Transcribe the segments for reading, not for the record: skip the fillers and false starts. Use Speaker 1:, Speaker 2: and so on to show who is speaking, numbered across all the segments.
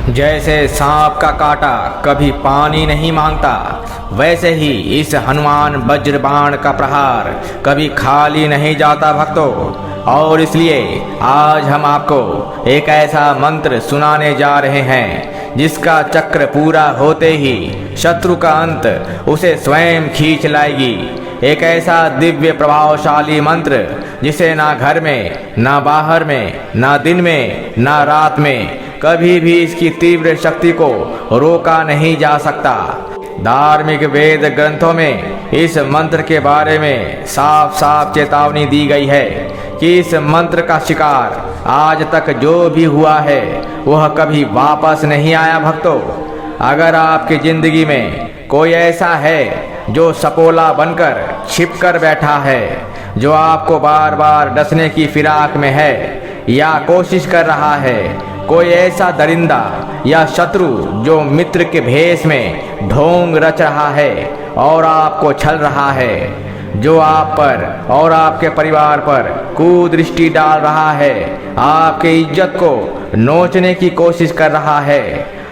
Speaker 1: जैसे सांप का काटा कभी पानी नहीं मांगता, वैसे ही इस हनुमान वज्र बाण का प्रहार कभी खाली नहीं जाता भक्तों। और इसलिए आज हम आपको एक ऐसा मंत्र सुनाने जा रहे हैं जिसका चक्र पूरा होते ही शत्रु का अंत उसे स्वयं खींच लाएगी। एक ऐसा दिव्य प्रभावशाली मंत्र जिसे ना घर में, ना बाहर में, ना दिन में, ना रात में कभी भी इसकी तीव्र शक्ति को रोका नहीं जा सकता। धार्मिक वेद ग्रंथों में इस मंत्र के बारे में साफ साफ चेतावनी दी गई है कि इस मंत्र का शिकार आज तक जो भी हुआ है वह कभी वापस नहीं आया भक्तों। अगर आपकी जिंदगी में कोई ऐसा है जो सपोला बनकर छिप कर बैठा है, जो आपको बार बार डसने की फिराक में है या कोशिश कर रहा है, कोई ऐसा दरिंदा या शत्रु जो मित्र के भेष में ढोंग रच रहा है और आपको छल रहा है, जो आप पर और आपके परिवार पर कुदृष्टि डाल रहा है, आपके इज्जत को नोचने की कोशिश कर रहा है,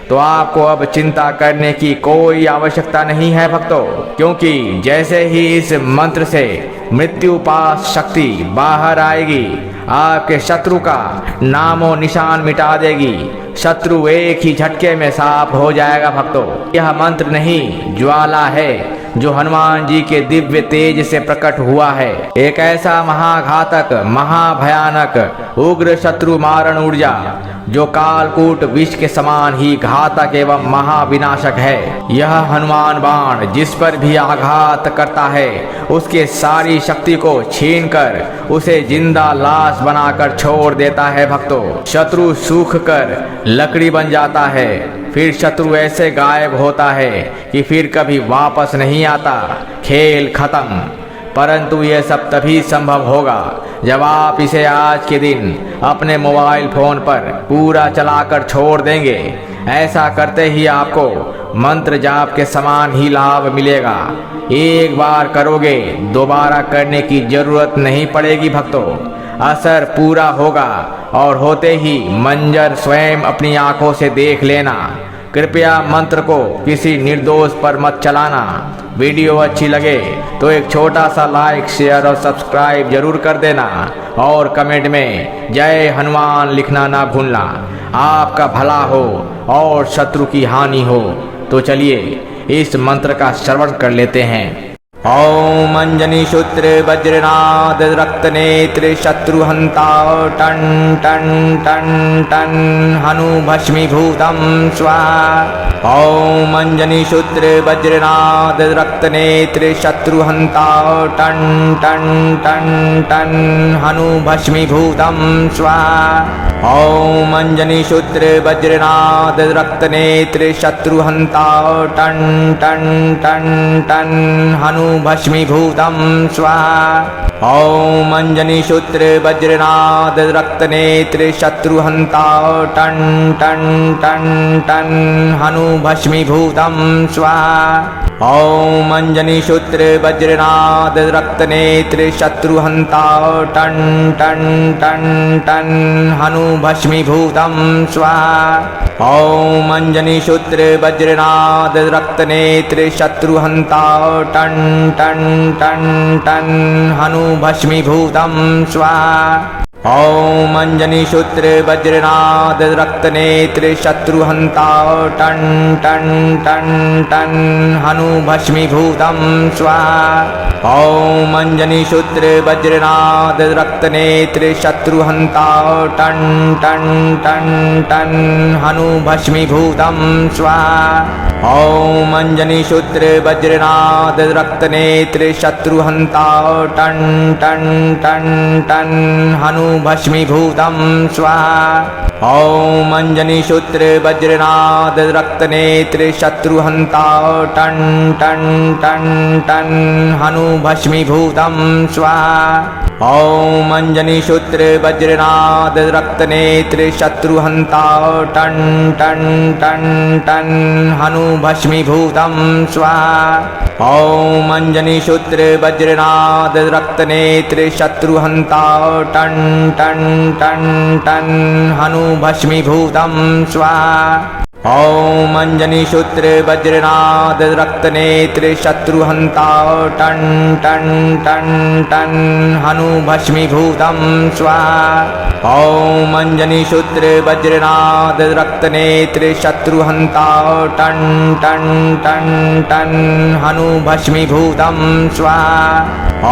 Speaker 1: तो आपको अब चिंता करने की कोई आवश्यकता नहीं है भक्तों। क्योंकि जैसे ही इस मंत्र से मृत्युपाश शक्ति बाहर आएगी, आपके शत्रु का नामो निशान मिटा देगी। शत्रु एक ही झटके में साफ हो जाएगा भक्तों। यह मंत्र नहीं, ज्वाला है जो हनुमान जी के दिव्य तेज से प्रकट हुआ है। एक ऐसा महाघातक, महाभयानक, उग्र शत्रु मारण ऊर्जा जो कालकूट विष के समान ही घातक एवं महाविनाशक है। यह हनुमान बाण जिस पर भी आघात करता है उसके सारी शक्ति को छीनकर उसे जिंदा लाश बनाकर छोड़ देता है भक्तों। शत्रु सूख कर लकड़ी बन जाता है, फिर शत्रु ऐसे गायब होता है कि फिर कभी वापस नहीं आता। खेल खत्म। परंतु यह सब तभी संभव होगा जब आप इसे आज के दिन अपने मोबाइल फोन पर पूरा चलाकर छोड़ देंगे। ऐसा करते ही आपको मंत्र जाप के समान ही लाभ मिलेगा। एक बार करोगे, दोबारा करने की जरूरत नहीं पड़ेगी भक्तों। असर पूरा होगा और होते ही मंजर स्वयं अपनी आंखों से देख लेना। कृपया मंत्र को किसी निर्दोष पर मत चलाना। वीडियो अच्छी लगे तो एक छोटा सा लाइक, शेयर और सब्सक्राइब जरूर कर देना और कमेंट में जय हनुमान लिखना ना भूलना। आपका भला हो और शत्रु की हानि हो। तो चलिए इस मंत्र का श्रवण कर लेते हैं। ओम अंजनी शूत्र वज्रनाद रक्त नेत्र शत्रुहंता टन टन टन टन हनु भस्मीभूतम स्वाहा। ओम अंजनी शूत्र वज्रनाद रक्त नेत्र शत्रुहंता टन टन टन टन हनु भस्मीभूतम स्वाहा। ओम अंजनी शूत्र वज्रनाद रक्त नेत्र शत्रुहंता टन टन टन टन हनु भस्मीभूतम स्वाहा। ओम अंजनी शूत्र वज्रनाद रक्त नेत्र शत्रुहंता टन टन टन टन हनु भस्मीभूतम स्वाहा। ओम अंजनी शूत्र वज्रनाद रक्त नेत्र शत्रुहंता टन टन टन टन हनु भस्मीभूतम स्वाहा। ओम अंजनी शूत्र वज्रनाद रक्त नेत्र शत्रुहंता टन टन टन टन हनु भस्मीभूतम स्वाहा। ओम अंजनी शूत्र वज्रनाद रक्त नेत्र शत्रुहंता टन टन टन टन हनु भस्मीभूतम स्वाहा। ओम अंजनी शूत्र वज्रनाद रक्त नेत्र शत्रुहंता टन टन टन टन हनु भस्मीभूतम स्वाहा। ओम अंजनी शूत्र वज्रनाद रक्त नेत्र शत्रुहंता टन टन टन टन हनु भस्मीभूतम स्वाहा। ओम अंजनी शूत्र वज्रनाद रक्त नेत्र शत्रुहंता टन टन टन टन हनु भस्मीभूतम स्वाहा। ओम अंजनी शूत्र वज्रनाद रक्त नेत्र शत्रुहंता टन टन टन टन हनु भस्मीभूतम स्वाहा। ओम अंजनी शूत्र वज्रनाद रक्त नेत्र शत्रुहंता टन टन टन टन हनु भस्मीभूतं स्वाहा। ॐ अंजनीशूत्रे वज्रनाद रक्तनेत्रे शत्रुहन्ता टन टन टन टन हनु भस्मीभूतं स्वाहा। ॐ अंजनीशूत्रे वज्रनाद रक्तनेत्रे शत्रुहन्ता टन टन टन टन हनु भस्मीभूतं स्वाहा।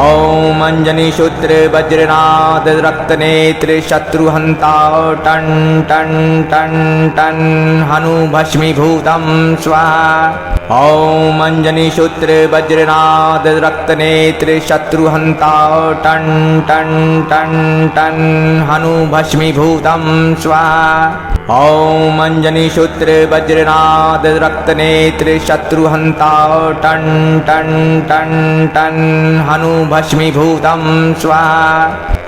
Speaker 1: ॐ अंजनीशूत्रे वज्रनाद रक्तनेत्रे शत्रुहन्ता टन टन टन टन हनु भस्मीभूतं स्वाहा। ॐ अंजनीशूत्रे वज्रनाद रक्तनेत्रे शत्रुहन्ता टन टन टन टन हनु भस्मीभूतं स्वाहा। ॐ अंजनीशूत्रे वज्रनाद रक्तनेत्रे शत्रुहन्ता टन टन टन टन हनु भस्मीभूतं स्वाहा।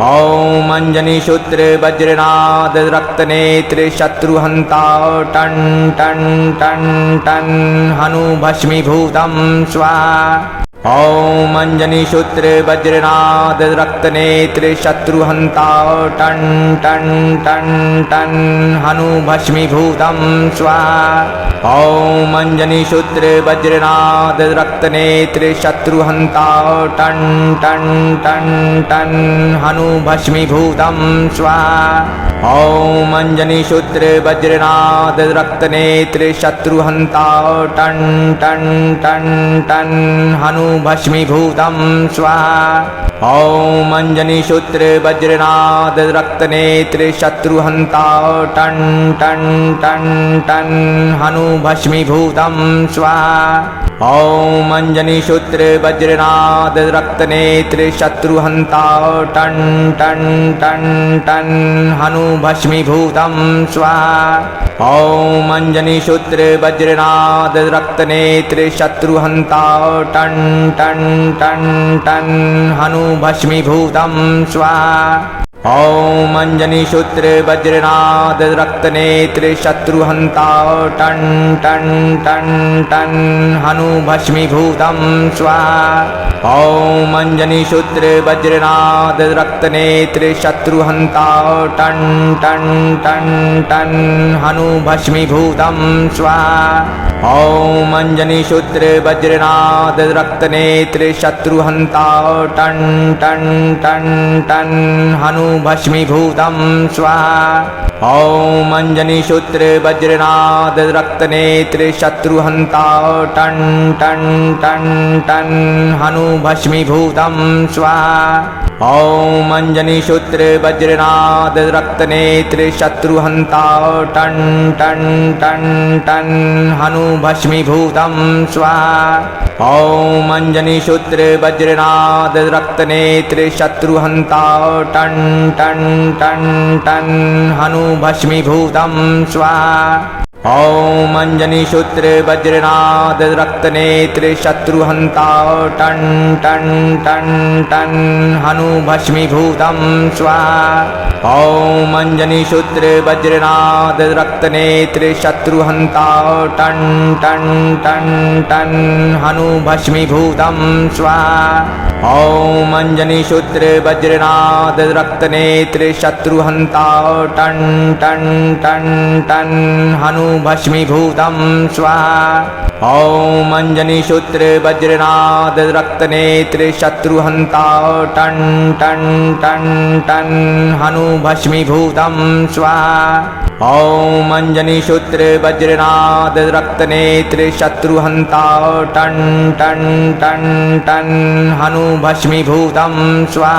Speaker 1: ॐ अंजनीशूत्रे वज्रनाद रक्तनेत्रे शत्रुहन्ता टन टन टन टन हनु भस्मीभूतं स्वाहा। ॐ अंजनीशूत्रे वज्रनाद रक्तनेत्रे शत्रुहन्ता टन टन टन टन हनु भस्मीभूतं स्वाहा। ॐ अंजनीशूत्रे वज्रनाद रक्तनेत्रे शत्रुहन्ता ton ton ton ton हनु भस्मीभूतं स्वाहा। ॐ अंजनीशूत्रे वज्रनाद रक्तनेत्रे शत्रुहन्ता ton ton ton ton हनु भस्मीभूतं स्वाहा। ॐ अंजनीशूत्रे वज्रनाद रक्तनेत्रे शत्रुहन्ता ton ton ton ton हनु भस्मीभूतं स्वाहा। ॐ अंजनीशूत्रे वज्रनाद रक्तनेत्रे शत्रुहन्ता ton ton ton ton हनु भस्मीभूतं स्वाहा। ॐ अंजनीशूत्रे वज्रनाद रक्तनेत्रे शत्रुहन्ता ton ton ton ton हनु भस्मीभूतं स्वाहा। ॐ अंजनीशूत्रे वज्रनाद रक्तनेत्रे शत्रुहन्ता ton ton ton ton हनु भस्मीभूतं स्वाहा। ॐ अंजनीशूत्रे वज्रनाद रक्तनेत्रे शत्रुहन्ता ton ton ton ton हनु भस्मीभूतं स्वाहा। ॐ अंजनीशूत्रे वज्रनाद रक्तनेत्रे शत्रुहन्ता ton ton ton ton हनु भस्मीभूतं स्वाहा। ॐ अंजनीशूत्रे वज्रनाद रक्तनेत्रे शत्रुहन्ता ton ton ton ton हनु भस्मीभूतं स्वाहा। ॐ अंजनीशूत्रे वज्रनाद रक्तनेत्रे शत्रुहन्ता ton ton ton ton हनु भस्मीभूतं स्वाहा। ॐ अंजनीशूत्रे वज्रनाद रक्तनेत्रे शत्रुहन्ता ton ton ton ton हनु भस्मीभूतं स्वाहा। ॐ अंजनीशूत्रे वज्रनाद रक्तनेत्रे शत्रुहन्ता ton ton ton ton हनु भस्मीभूतं स्वाहा। ॐ अंजनीशूत्रे वज्रनाद रक्तनेत्रे शत्रुहन्ता ton ton ton ton हनु भस्मीभूतं स्वाहा। ॐ अंजनीशूत्रे वज्रनाद रक्तनेत्रे शत्रुहन्ता ton ton ton ton हनु भस्मीभूतं स्वाहा। ॐ अंजनीशूत्रे वज्रनाद रक्तनेत्रे शत्रुहन्ता ton ton ton ton हनु भस्मीभूतं स्वाहा। ॐ अंजनीशूत्रे वज्रनाद रक्तनेत्रे शत्रुहन्ता ton ton ton ton हनु भस्मीभूतं स्वाहा।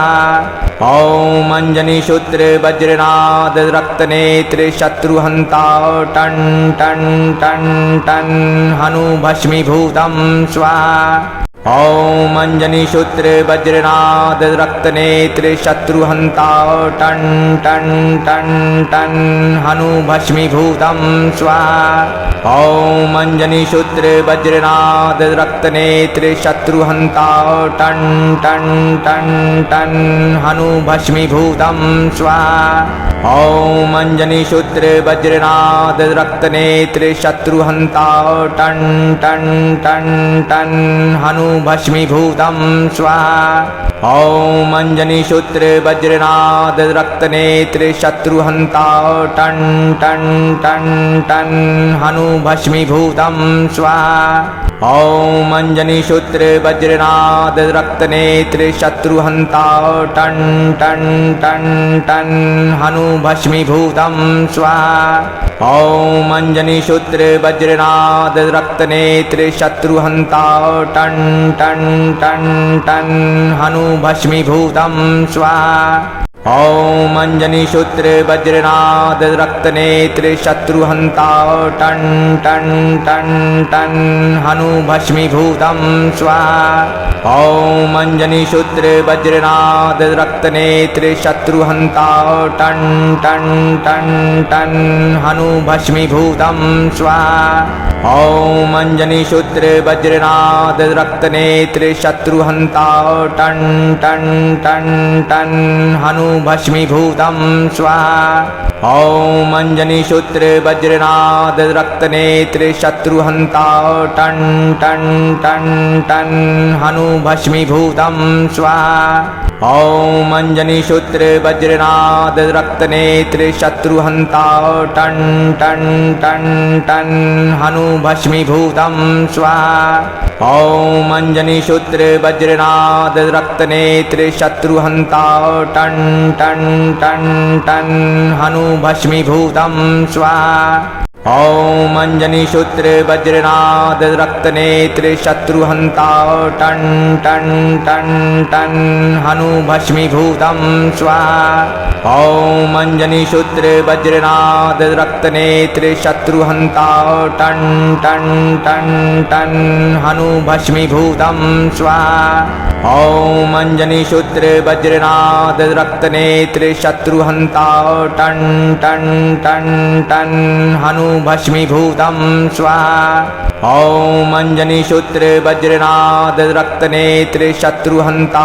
Speaker 1: ॐ अंजनीशूत्रे वज्रनाद रक्तनेत्रे शत्रुहन्ता ton ton ton ton हनु भस्मीभूतं स्वाहा। ॐ अंजनीशूत्रे वज्रनाद रक्तनेत्रे शत्रुहन्ता ton ton ton ton हनु भस्मीभूतं स्वाहा। ॐ अंजनीशूत्रे वज्रनाद रक्तनेत्रे शत्रुहन्ता ton ton ton ton हनु भस्मीभूतं स्वाहा। ॐ अंजनीशूत्रे वज्रनाद रक्तनेत्रे शत्रुहन्ता ton ton ton ton हनु भस्मीभूतं स्वाहा। ॐ अञ्जनीसूत्र वज्रनाद रक्तनेत्र शत्रुहन्ता ton ton ton ton हनु भस्मीभूतं स्वाहा। ॐ अञ्जनीसूत्र वज्रनाद रक्तनेत्र शत्रुहन्ता ton ton ton ton हनु भस्मीभूतं स्वाहा। ॐ अञ्जनीसूत्र वज्रनाद रक्तनेत्र शत्रुहन्ता ton ton ton ton हनु भस्मीभूतं स्वाहा। ॐ अञ्जनीसूत्र वज्रनाद रक्तनेत्र शत्रुहन्ता ton ton ton ton हनु भस्मीभूतं स्वाहा। ॐ अञ्जनीसूत्र वज्रनाद रक्तनेत्र शत्रुहन्ता ton ton ton ton हनु भस्मीभूतं स्वाहा। ॐ अञ्जनीसूत्र वज्रनाद रक्तनेत्र शत्रुहन्ता ton ton ton ton हनु भस्मीभूतं स्वाहा। ॐ अञ्जनीसूत्र वज्रनाद रक्तनेत्र शत्रुहन्ता ton ton ton ton हनु भस्मीभूतं स्वाहा। ॐ अञ्जनीसूत्र वज्रनाद रक्तनेत्र शत्रुहन्ता ton ton ton ton हनु भस्मीभूतं स्वाहा। ॐ अञ्जनीसूत्र वज्रनाद रक्तनेत्र शत्रुहन्ता ton ton ton ton हनु भस्मीभूतं स्वाहा। ॐ अञ्जनीसूत्र वज्रनाद रक्तनेत्र शत्रुहन्ता ton ton ton ton हनु भस्मीभूतं स्वाहा। ॐ अञ्जनीसूत्र वज्रनाद रक्तनेत्र शत्रुहन्ता ton ton ton ton हनु भस्मीभूतं स्वाहा। ॐ अञ्जनीसूत्र वज्रनाद रक्तनेत्र शत्रुहन्ता ton ton ton ton हनु भस्मीभूतं स्वाहा। ॐ अञ्जनीसूत्र वज्रनाद रक्तनेत्र शत्रुहन्ता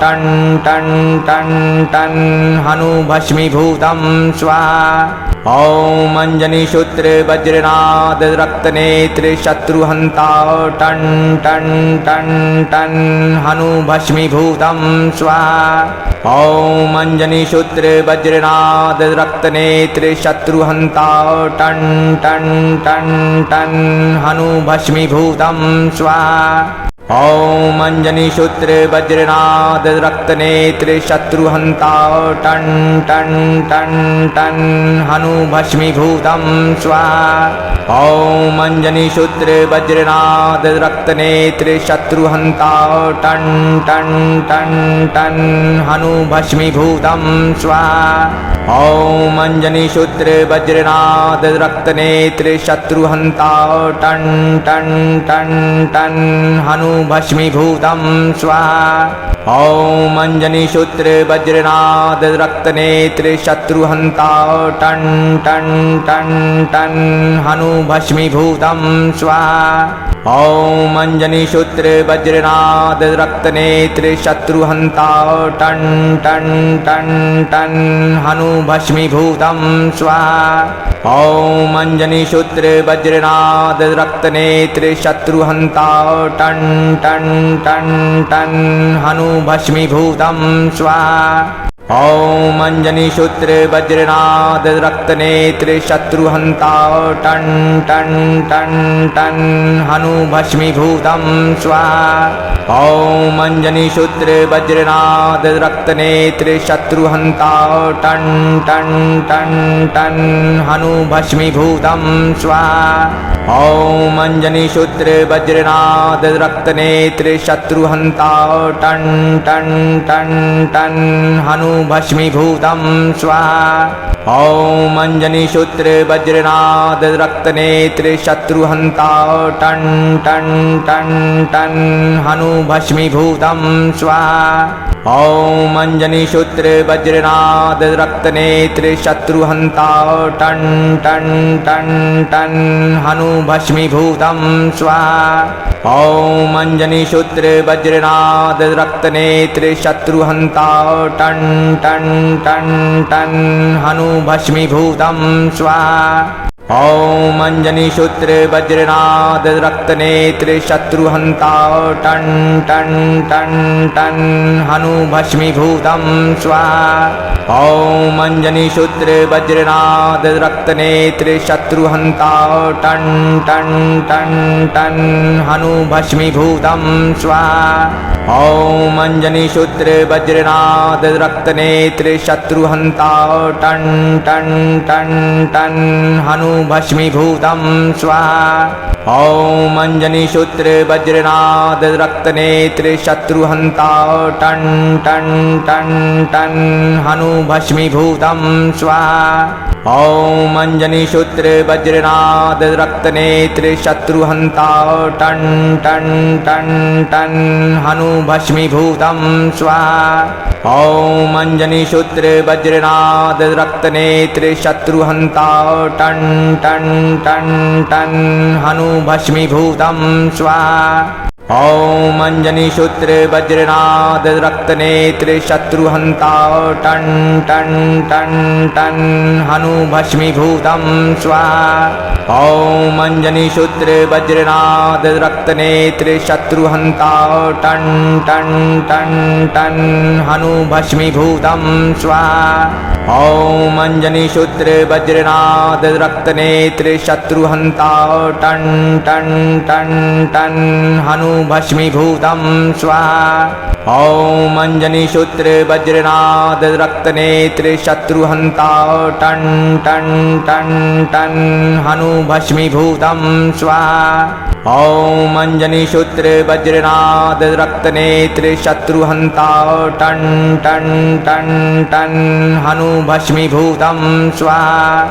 Speaker 1: ton ton ton ton हनु भस्मीभूतं स्वाहा। ॐ अञ्जनीसूत्र वज्रनाद रक्तनेत्र शत्रुहन्ता ton ton ton ton हनु भस्मीभूतं स्वाहा। ॐ अञ्जनीसूत्र वज्रनाद रक्तनेत्र शत्रुहन्ता ton ton ton ton हनु भस्मीभूतं स्वाहा। ॐ अञ्जनीसूत्र वज्रनाद रक्तनेत्र शत्रुहन्ता ton ton ton ton हनु भस्मीभूतं स्वाहा। ॐ अञ्जनीसूत्र वज्रनाद रक्तनेत्र शत्रुहन्ता ton ton ton ton हनु भस्मीभूतं स्वाहा। ॐ अञ्जनीसूत्र वज्रनाद रक्तनेत्र शत्रुहन्ता ton ton ton ton हनु भस्मीभूतं स्वाहा। ॐ अञ्जनीसूत्र वज्रनाद रक्तनेत्र शत्रुहन्ता ton ton ton ton हनु भस्मीभूतं स्वाहा। ॐ अञ्जनीसूत्र वज्रनाद रक्तनेत्र शत्रुहन्ता ton ton ton ton हनु भस्मीभूतं स्वाहा। ॐ अञ्जनीसूत्र वज्रनाद रक्तनेत्र शत्रुहन्ता ton ton ton ton हनु भस्मीभूतं स्वाहा। ॐ अञ्जनीसूत्र वज्रनाद रक्तनेत्र शत्रुहन्ता ton ton ton ton हनु भस्मीभूतं स्वाहा। ॐ अञ्जनीसूत्र वज्रनाद रक्तनेत्र शत्रुहन्ता ton ton ton ton हनु भस्मीभूतं स्वाहा। ॐ अञ्जनीसूत्र वज्रनाद रक्तनेत्र शत्रुहन्ता ton ton ton ton हनु भस्मीभूतं स्वाहा। ॐ अञ्जनीसूत्र वज्रनाद रक्तनेत्र शत्रुहन्ता ton ton ton ton हनु भस्मीभूतं स्वाहा। ॐ अञ्जनीसूत्र वज्रनाद रक्तनेत्र शत्रुहन्ता ton ton ton ton हनु भस्मीभूतं स्वाहा। ॐ अञ्जनीसूत्र वज्रनाद रक्तनेत्र शत्रुहन्ता ton ton ton ton हनु भस्मीभूतं स्वाहा। ॐ अंजनीशूत्रे वज्रनाद रक्तनेत्रे शत्रुहन्ता ton ton ton ton हनु भस्मीभूतं स्वाहा। ॐ अंजनीशूत्रे वज्रनाद रक्तनेत्रे शत्रुहन्ता ton ton ton ton हनु भस्मीभूतं स्वाहा। ॐ अंजनीशूत्रे वज्रनाद रक्तनेत्रे शत्रुहन्ता ton ton ton ton हनु भस्मीभूतं स्वाहा। ॐ अंजनीशूत्रे वज्रनाद रक्तनेत्रे शत्रुहन्ता ton ton ton ton हनु भस्मीभूतं स्वाहा। ॐ अंजनीशूत्रे वज्रनाद रक्तनेत्रे शत्रुहन्ता ton ton ton ton हनु भस्मीभूतं स्वाहा। ॐ अंजनीशूत्रे वज्रनाद रक्तनेत्रे शत्रुहन्ता ton ton ton ton हनु भस्मीभूतं स्वाहा। ॐ अंजनीशूत्रे वज्रनाद रक्तनेत्रे शत्रुहन्ता ton ton ton ton हनु भस्मीभूतं स्वाहा। ॐ अंजनीशूत्रे वज्रनाद रक्तनेत्रे शत्रुहन्ता ton ton ton ton हनु भस्मीभूतं स्वाहा। ॐ अंजनीशूत्रे वज्रनाद रक्तनेत्रे शत्रुहन्ता ton ton ton ton हनु भस्मीभूतं स्वाहा। ॐ अंजनीशूत्रे वज्रनाद रक्तनेत्रे शत्रुहन्ता ton ton ton ton हनु भस्मीभूतं स्वाहा। ॐ अंजनीशूत्रे वज्रनाद रक्तनेत्रे शत्रुहन्ता ton ton ton ton हनु भस्मीभूतं स्वाहा।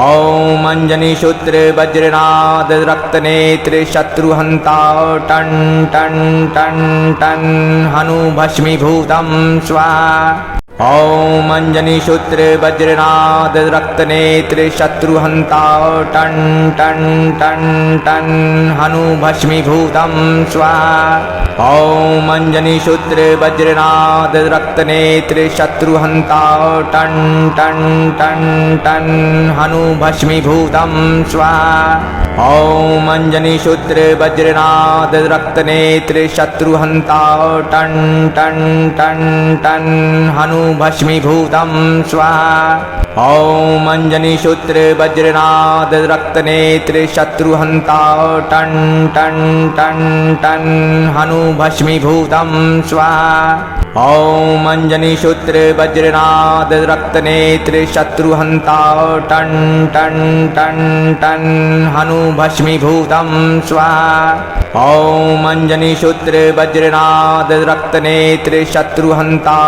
Speaker 1: ॐ अंजनीशूत्रे वज्रनाद रक्तनेत्रे शत्रुहन्ता ton ton ton ton हनु भस्मीभूतं स्वाहा। ॐ अंजनीशूत्रे वज्रनाद रक्तनेत्रे शत्रुहन्ता ton ton ton ton हनु भस्मीभूतं स्वाहा। ॐ अंजनीशूत्रे वज्रनाद रक्तनेत्रे शत्रुहन्ता ton ton ton ton हनु भस्मीभूतं स्वाहा। ॐ अंजनीशूत्रे वज्रनाद रक्तनेत्रे शत्रुहन्ता ton ton ton ton हनु भस्मीभूतं स्वाहा। ॐ अंजनीशूत्रे वज्रनाद रक्तनेत्रे शत्रुहन्ता ton ton ton ton हनु भस्मीभूतं स्वाहा। ॐ अंजनीशूत्रे वज्रनाद रक्तनेत्रे शत्रुहन्ता ton ton ton ton हनु भस्मीभूतं स्वाहा। ॐ अंजनीशूत्रे वज्रनाद रक्तनेत्रे शत्रुहन्ता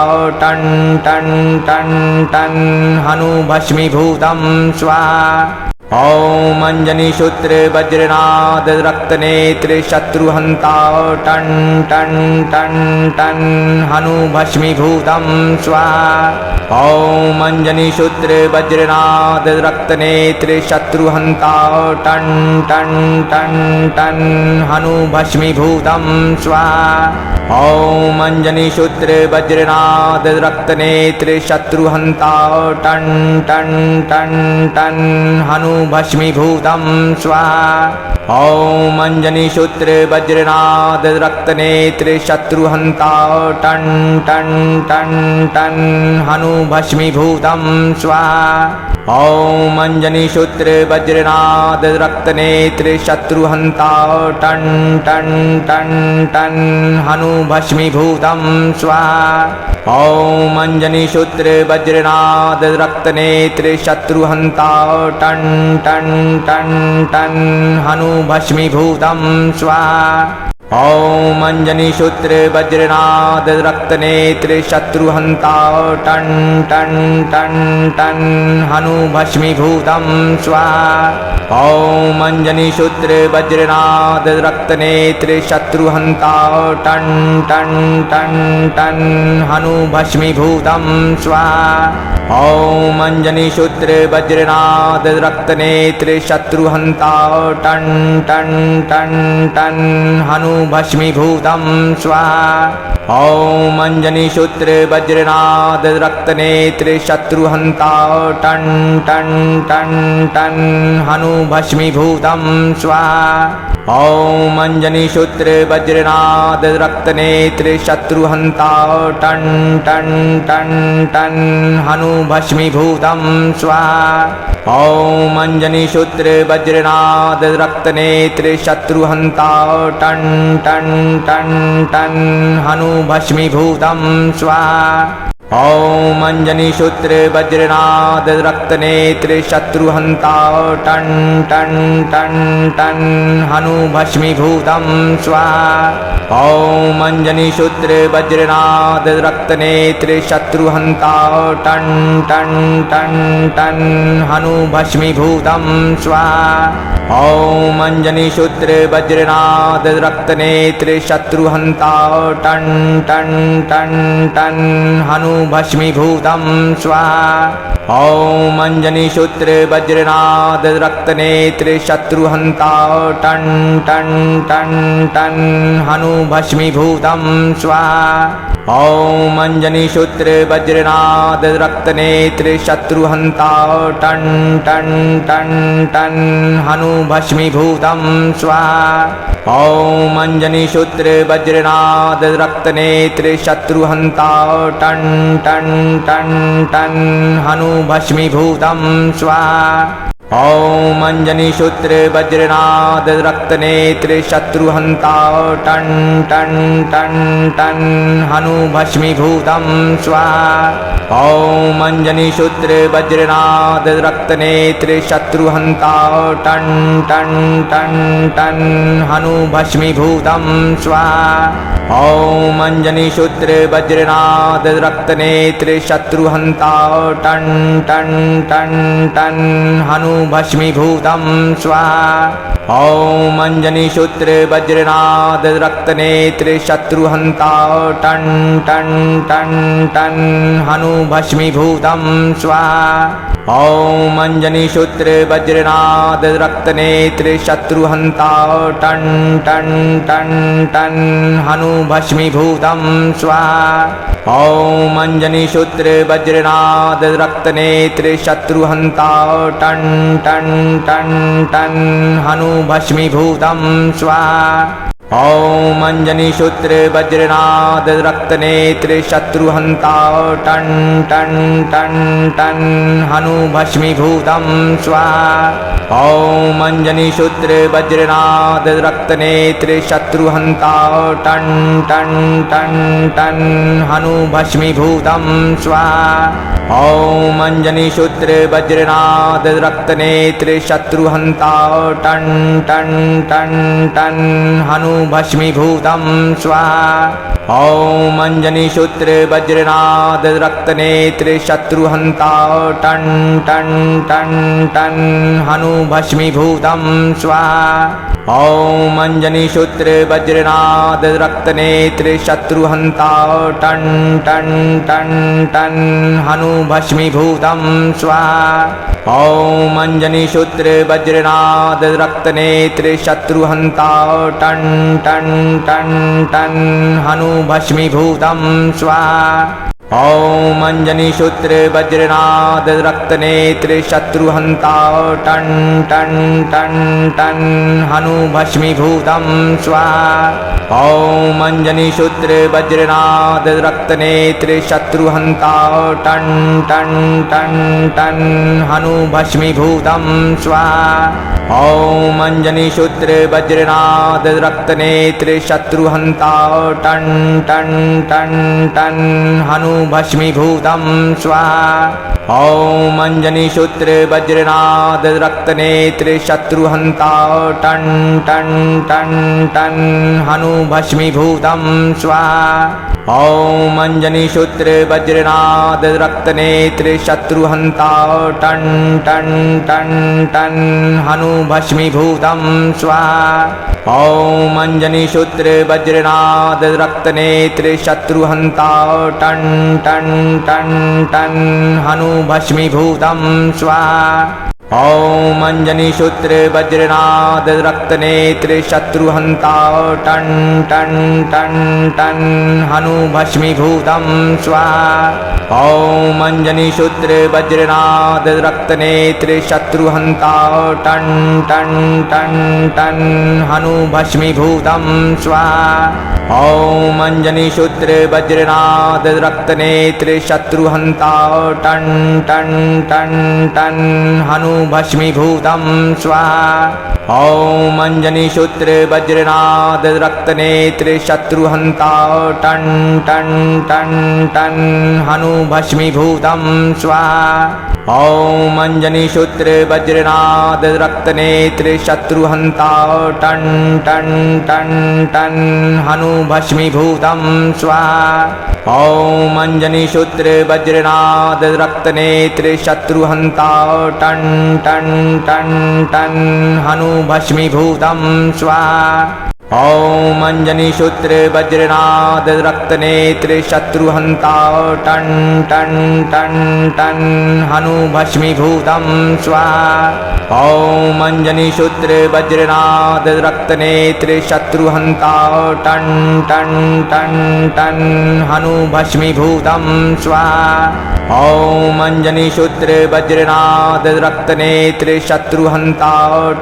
Speaker 1: ton ton ton ton हनु भस्मीभूतं स्वाहा। ॐ अंजनीशूत्रे वज्रनाद रक्तनेत्रे शत्रुहन्ता ton ton ton ton हनु भस्मीभूतं स्वाहा। ॐ अंजनीशूत्रे वज्रनाद रक्तनेत्रे शत्रुहन्ता ton ton ton ton हनु भस्मीभूतं स्वाहा। ॐ अंजनीशूत्रे वज्रनाद रक्तनेत्रे शत्रुहन्ता ton ton ton ton हनु भस्मीभूतं स्वाहा। ॐ अंजनीशूत्रे वज्रनाद रक्तनेत्रे शत्रुहन्ता ton ton ton ton हनु भस्मीभूतं स्वाहा। ॐ अंजनीशूत्रे वज्रनाद रक्तनेत्रे शत्रुहन्ता ton ton ton ton हनु भस्मीभूतं स्वाहा। ॐ अंजनीशूत्रे वज्रनाद रक्तनेत्रे शत्रुहन्ता ton ton ton ton हनु भस्मीभूतं स्वाहा। ॐ अंजनीशूत्रे वज्रनाद रक्तनेत्रे शत्रुहन्ता ton ton ton ton हनु भस्मीभूतं स्वाहा। ॐ अंजनीशूत्रे वज्रनाद रक्तनेत्रे शत्रुहन्ता ton ton ton ton हनु भस्मीभूतं स्वाहा। ॐ अंजनीशूत्रे वज्रनाद रक्तनेत्रे शत्रुहन्ता ton ton ton ton हनु भस्मीभूतं स्वाहा। ॐ अञ्जनीसूत्र वज्रनाद रक्तनेत्र शत्रुहन्ता ton ton ton ton हनु भस्मीभूतं स्वाहा। ॐ अञ्जनीसूत्र वज्रनाद रक्तनेत्र शत्रुहन्ता ton ton ton ton हनु भस्मीभूतं स्वाहा। ॐ अञ्जनीसूत्र वज्रनाद रक्तनेत्र शत्रुहन्ता ton ton ton ton हनु भस्मीभूतं स्वाहा। ॐ अञ्जनीसूत्र वज्रनाद रक्तनेत्र शत्रुहन्ता ton ton ton ton हनु भस्मीभूतं स्वाहा। ॐ अञ्जनीसूत्र वज्रनाद रक्तनेत्र शत्रुहन्ता ton ton ton ton हनु भस्मीभूतं स्वाहा। ॐ अञ्जनीसूत्र वज्रनाद रक्तनेत्र शत्रुहन्ता ton ton ton ton हनु भस्मीभूतं स्वाहा। ॐ अञ्जनीसूत्र वज्रनाद रक्तनेत्र शत्रुहन्ता ton ton ton ton हनु भस्मीभूतं स्वाहा। ॐ अञ्जनीसूत्र वज्रनाद रक्तनेत्र शत्रुहन्ता ton ton ton ton हनु भस्मीभूतं स्वाहा। ॐ अञ्जनीसूत्र वज्रनाद रक्तनेत्र शत्रुहन्ता ton ton ton ton हनु भस्मीभूतं स्वाहा। ॐ अञ्जनीसूत्र वज्रनाद रक्तनेत्र शत्रुहन्ता ton ton ton ton हनु भस्मीभूतं स्वाहा। ॐ अञ्जनीसूत्र वज्रनाद रक्तनेत्र शत्रुहन्ता ton ton ton ton हनु भस्मीभूतं स्वाहा। ॐ अञ्जनीसूत्र वज्रनाद रक्तनेत्र शत्रुहन्ता ton ton ton ton हनु भस्मीभूतं स्वाहा। ॐ अञ्जनीसूत्र वज्रनाद रक्तनेत्र शत्रुहन्ता ton ton ton ton हनु भस्मीभूतं स्वाहा। ॐ अञ्जनीसूत्र वज्रनाद रक्तनेत्र शत्रुहन्ता ton ton ton ton हनु भस्मीभूतं स्वाहा। ॐ अञ्जनीसूत्र वज्रनाद रक्तनेत्र शत्रुहन्ता ton ton ton ton हनु भस्मीभूतं स्वाहा। ॐ अञ्जनीसूत्र वज्रनाद रक्तनेत्र शत्रुहन्ता ton ton ton ton हनु भस्मीभूतं स्वाहा। ॐ अञ्जनीसूत्र वज्रनाद रक्तनेत्र शत्रुहन्ता ton ton ton ton हनु भस्मीभूतं स्वाहा। ॐ अञ्जनीसूत्र वज्रनाद रक्तनेत्र शत्रुहन्ता ton ton ton ton हनु भस्मीभूतं स्वाहा। ॐ अञ्जनीसूत्र वज्रनाद रक्तनेत्र शत्रुहन्ता ton ton ton ton हनु भस्मीभूतं स्वाहा। ॐ अञ्जनीसूत्र वज्रनाद रक्तनेत्र शत्रुहन्ता ton ton ton ton हनु भस्मीभूतं स्वाहा। ॐ अञ्जनीसूत्र वज्रनाद रक्तनेत्र शत्रुहन्ता ton ton ton ton हनु भस्मीभूतं स्वाहा। ॐ अञ्जनीसूत्र वज्रनाद रक्तनेत्र शत्रुहन्ता ton ton ton ton हनु भस्मीभूतं स्वाहा। ॐ अञ्जनीसूत्र वज्रनाद रक्तनेत्र शत्रुहन्ता ton ton ton ton हनु भस्मीभूतं स्वाहा। ॐ अञ्जनीसूत्र वज्रनाद रक्तनेत्र शत्रुहन्ता ton ton ton ton हनु भस्मीभूतं स्वाहा। ॐ अञ्जनीसूत्र वज्रनाद रक्तनेत्र शत्रुहन्ता ton ton ton ton हनु भस्मीभूतं स्वाहा। ॐ अञ्जनीसूत्र वज्रनाद रक्तनेत्र शत्रुहन्ता ton ton ton ton हनु भस्मीभूतं स्वाहा। ॐ अञ्जनीसूत्र वज्रनाद रक्तनेत्र शत्रुहन्ता ton ton ton ton हनु भस्मीभूतं स्वाहा। ॐ अंजनीशूत्रे वज्रनाद रक्तनेत्रे शत्रुहन्ता ton ton ton ton हनु भस्मीभूतं स्वाहा। ॐ अंजनीशूत्रे वज्रनाद रक्तनेत्रे शत्रुहन्ता ton ton ton ton हनु भस्मीभूतं स्वाहा। ॐ अंजनीशूत्रे वज्रनाद रक्तनेत्रे शत्रुहन्ता ton ton ton ton हनु भस्मीभूतं स्वाहा। ॐ अंजनीशूत्रे वज्रनाद रक्तनेत्रे शत्रुहन्ता ton ton ton ton हनु भस्मीभूतं स्वाहा। ॐ अंजनीशूत्रे वज्रनाद रक्तनेत्रे शत्रुहन्ता ton ton ton ton हनु भस्मीभूतं स्वाहा। ॐ अंजनीशूत्रे वज्रनाद रक्तनेत्रे शत्रुहन्ता ton ton ton ton हनु भस्मीभूतं स्वाहा। ॐ अंजनीशूत्रे वज्रनाद रक्तनेत्रे शत्रुहन्ता ton ton ton ton हनु भस्मीभूतं स्वाहा। ॐ अंजनीशूत्रे वज्रनाद रक्तनेत्रे शत्रुहन्ता ton ton ton ton हनु भस्मीभूतं स्वाहा। ॐ अंजनीशूत्रे वज्रनाद रक्तनेत्रे शत्रुहन्ता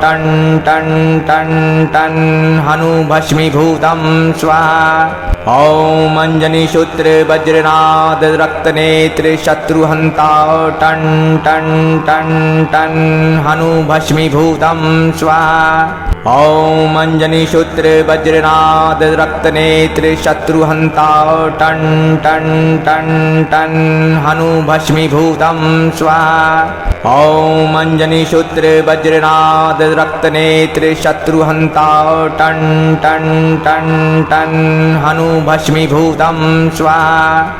Speaker 1: ton ton ton ton हनु भस्मीभूतं स्वाहा। ॐ अंजनीशूत्रे वज्रनाद रक्तनेत्रे शत्रुहन्ता ton ton ton ton हनु भस्मीभूतं स्वाहा। ॐ अंजनीशूत्रे वज्रनाद रक्तनेत्रे शत्रुहन्ता ton ton ton ton हनु भस्मीभूतं स्वाहा। ॐ अंजनीशूत्रे वज्रनाद रक्तनेत्रे शत्रुहन्ता ton ton ton ton हनु भस्मीभूतं स्वाहा।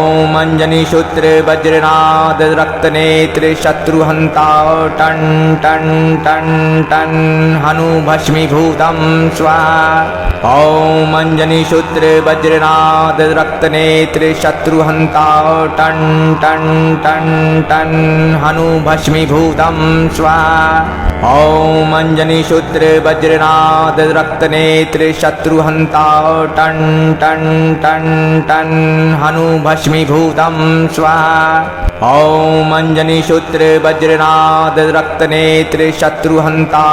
Speaker 1: ॐ अंजनीशूत्रे वज्रनाद रक्तनेत्रे शत्रुहन्ता ton ton ton ton हनु भस्मीभूतं स्वाहा। ॐ अंजनीशूत्रे वज्रनाद रक्तनेत्रे शत्रुहन्ता ton ton ton ton हनु भस्मीभूतं स्वाहा। ॐ अंजनीशूत्रे वज्रनाद रक्तनेत्रे शत्रुहन्ता ton ton ton ton हनु भस्मीभूतं स्वाहा। ॐ अंजनीशूत्रे वज्रनाद रक्तनेत्रे शत्रुहन्ता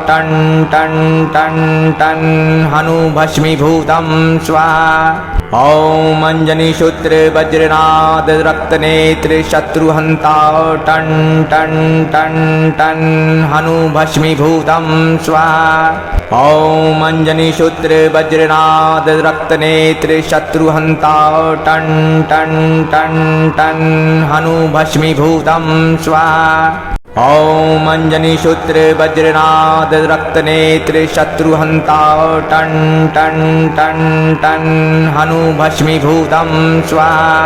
Speaker 1: ton ton ton ton हनु भस्मीभूतं स्वाहा। ॐ अंजनीशूत्रे वज्रनाद रक्तनेत्रे शत्रुहन्ता ton ton ton ton हनु भस्मीभूतं स्वाहा। ॐ अंजनीशूत्रे वज्रनाद रक्तनेत्रे शत्रुहन्ता ton ton ton ton हनु भस्मीभूतं स्वाहा। ॐ अंजनीशूत्रे वज्रनाद रक्तनेत्रे शत्रुहन्ता ton ton ton ton हनु भस्मीभूतं स्वाहा।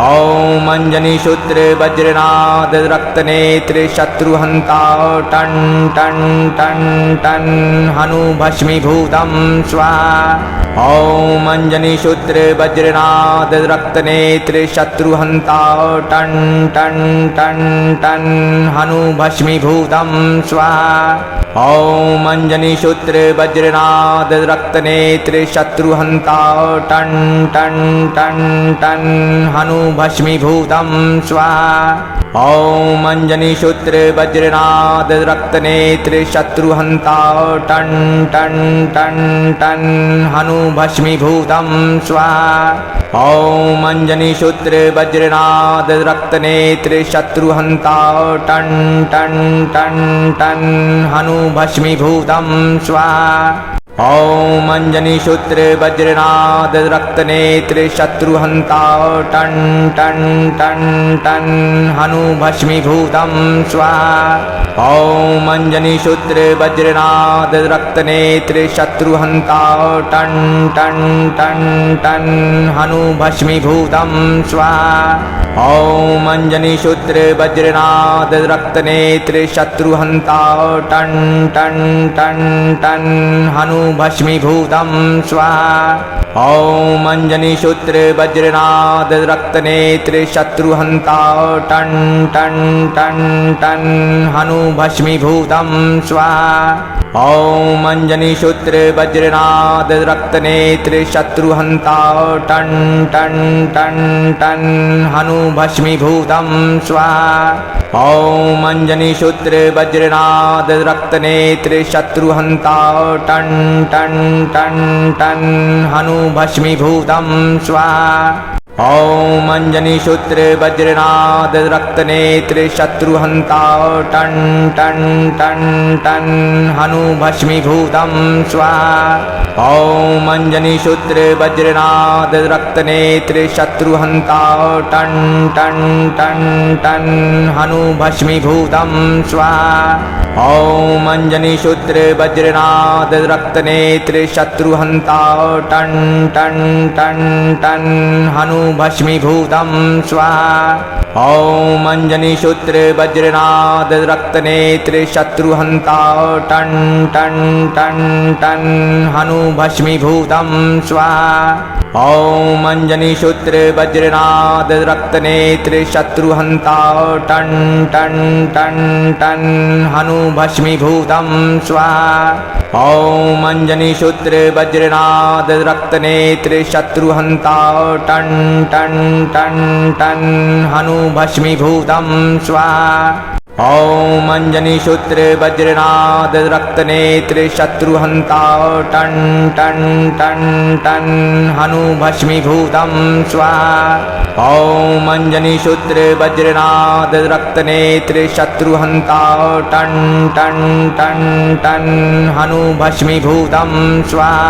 Speaker 1: ॐ अंजनीशूत्रे वज्रनाद रक्तनेत्रे शत्रुहन्ता ton ton ton ton हनु भस्मीभूतं स्वाहा। ॐ अंजनीशूत्रे वज्रनाद रक्तनेत्रे शत्रुहन्ता ton ton ton ton हनु भस्मीभूतं स्वाहा। ॐ अंजनीशूत्रे वज्रनाद रक्तनेत्रे शत्रुहन्ता ton ton ton ton हनु भस्मीभूतं स्वाहा। ॐ अंजनीशूत्रे वज्रनाद रक्तनेत्रे शत्रुहन्ता ton ton ton ton हनु भस्मीभूतं स्वाहा। ॐ अंजनीशूत्रे वज्रनाद रक्तनेत्रे शत्रुहन्ता ton ton ton ton हनु भस्मीभूतं स्वाहा। ॐ अंजनीशूत्रे वज्रनाद रक्तनेत्रे शत्रुहन्ता ton ton ton ton हनु भस्मीभूतं स्वाहा। ॐ अंजनीशूत्रे वज्रनाद रक्तनेत्रे शत्रुहन्ता ton ton ton ton हनु भस्मीभूतं स्वाहा। ॐ अंजनीशूत्रे वज्रनाद रक्तनेत्रे शत्रुहन्ता ton ton ton ton हनु भस्मीभूतं स्वाहा। ॐ अञ्जनीसूत्र वज्रनाद रक्तनेत्र शत्रुहन्ता ton ton ton ton हनु भस्मीभूतं स्वाहा। ॐ अञ्जनीसूत्र वज्रनाद रक्तनेत्र शत्रुहन्ता ton ton ton ton हनु भस्मीभूतं स्वाहा। ॐ अञ्जनीसूत्र वज्रनाद रक्तनेत्र शत्रुहन्ता ton ton ton ton हनु भस्मीभूतं स्वाहा। ॐ अञ्जनीसूत्र वज्रनाद रक्तनेत्र शत्रुहन्ता ton ton ton ton हनु भस्मीभूतं स्वाहा। ॐ अञ्जनीसूत्र वज्रनाद रक्तनेत्र शत्रुहन्ता ton ton ton ton हनु भस्मीभूतं स्वाहा। ॐ अञ्जनीसूत्र वज्रनाद रक्तनेत्र शत्रुहन्ता ton ton ton ton हनु भस्मीभूतं स्वाहा। ॐ अञ्जनीसूत्र वज्रनाद रक्तनेत्र शत्रुहन्ता ton ton ton ton हनु भस्मीभूतं स्वाहा। ॐ अञ्जनीसूत्र वज्रनाद रक्तनेत्र शत्रुहन्ता ton ton ton ton हनु भस्मीभूतं स्वाहा। ॐ अञ्जनीसूत्र वज्रनाद रक्तनेत्र शत्रुहन्ता ton ton ton ton हनु भस्मीभूतं स्वाहा। ॐ अञ्जनीसूत्र वज्रनाद रक्तनेत्र शत्रुहन्ता ton ton ton ton हनु भस्मीभूतं स्वाहा। ॐ अञ्जनीसूत्र वज्रनाद रक्तनेत्र शत्रुहन्ता ton ton ton ton हनु भस्मीभूतं स्वाहा।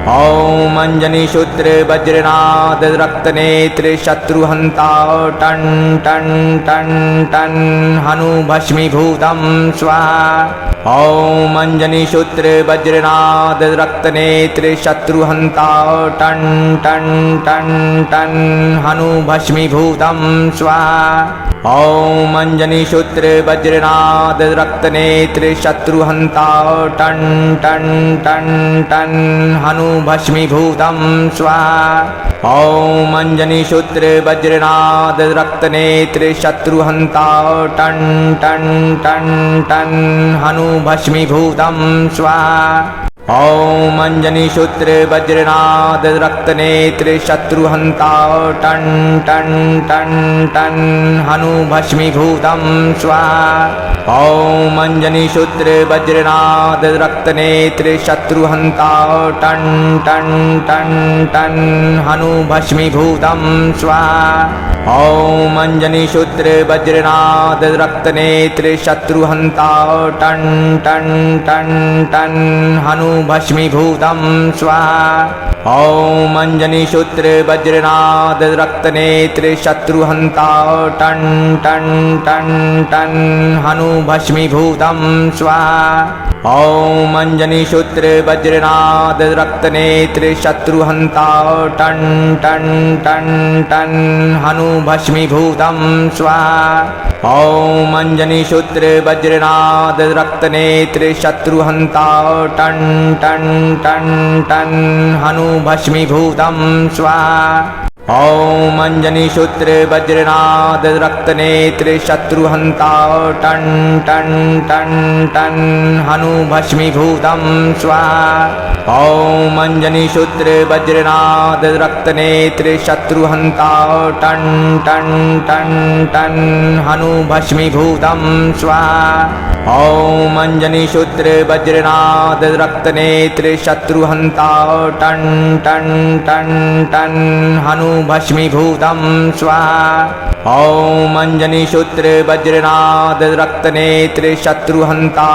Speaker 1: ॐ अञ्जनीसूत्र वज्रनाद रक्तनेत्र शत्रुहन्ता ton ton ton ton हनु भस्मीभूतं स्वाहा। ॐ अञ्जनीसूत्र वज्रनाद रक्तनेत्र शत्रुहन्ता ton ton ton ton हनु भस्मीभूतं स्वाहा। ॐ अञ्जनीसूत्र वज्रनाद रक्तनेत्र शत्रुहन्ता ton ton ton ton हनु भस्मीभूतं स्वाहा। ॐ अञ्जनीसूत्र वज्रनाद रक्तनेत्र शत्रुहन्ता ton ton ton ton हनु भस्मीभूतं स्वाहा। ॐ अञ्जनीसूत्र वज्रनाद रक्तनेत्र शत्रुहन्ता ton ton ton ton हनु भस्मीभूतं स्वाहा। ॐ अञ्जनीसूत्र वज्रनाद रक्तनेत्र शत्रुहन्ता ton ton ton ton हनु भस्मीभूतं स्वाहा। ॐ अञ्जनीसूत्र वज्रनाद रक्तनेत्र शत्रुहन्ता ton ton ton ton हनु भस्मीभूतं स्वाहा। ॐ अञ्जनीसूत्र वज्रनाद रक्तनेत्र शत्रुहन्ता ton ton ton ton हनु भस्मीभूतं स्वाहा। ॐ अञ्जनीसूत्र वज्रनाद रक्तनेत्र शत्रुहन्ता ton ton ton ton हनु भस्मीभूतं स्वाहा। ॐ अञ्जनीसूत्र वज्रनाद रक्तनेत्र शत्रुहन्ता ton ton ton ton हनु भस्मीभूतं स्वाहा। ॐ अञ्जनीसूत्र वज्रनाद रक्तनेत्र शत्रुहन्ता ton ton ton ton हनु भस्मीभूतं स्वाहा। ॐ अञ्जनीसूत्र वज्रनाद रक्तनेत्र शत्रुहन्ता ton ton ton ton हनु भस्मीभूतं स्वाहा। ॐ अञ्जनीसूत्र वज्रनाद रक्तनेत्र शत्रुहन्ता ton ton ton ton हनु भस्मीभूतं स्वाहा। ॐ अञ्जनीसूत्र वज्रनाद रक्तनेत्र शत्रुहन्ता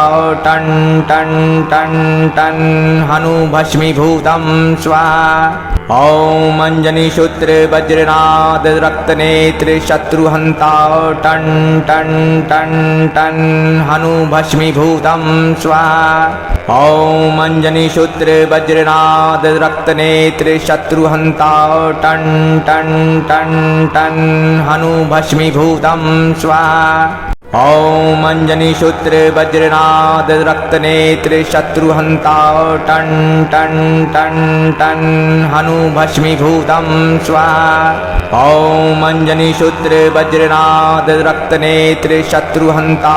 Speaker 1: ton ton ton ton हनु भस्मीभूतं स्वाहा। ॐ अञ्जनीसूत्र वज्रनाद रक्तनेत्र शत्रुहन्ता ton ton ton ton हनु भस्मीभूतं स्वाहा। ॐ अञ्जनीसूत्र वज्रनाद रक्तनेत्र शत्रुहन्ता ton ton ton ton हनु भस्मीभूतं स्वाहा। ॐ अंजनीशूत्रे वज्रनाद रक्तनेत्रे शत्रुहन्ता ton ton ton ton हनु भस्मीभूतं स्वाहा। ॐ अंजनीशूत्रे वज्रनाद रक्तनेत्रे शत्रुहन्ता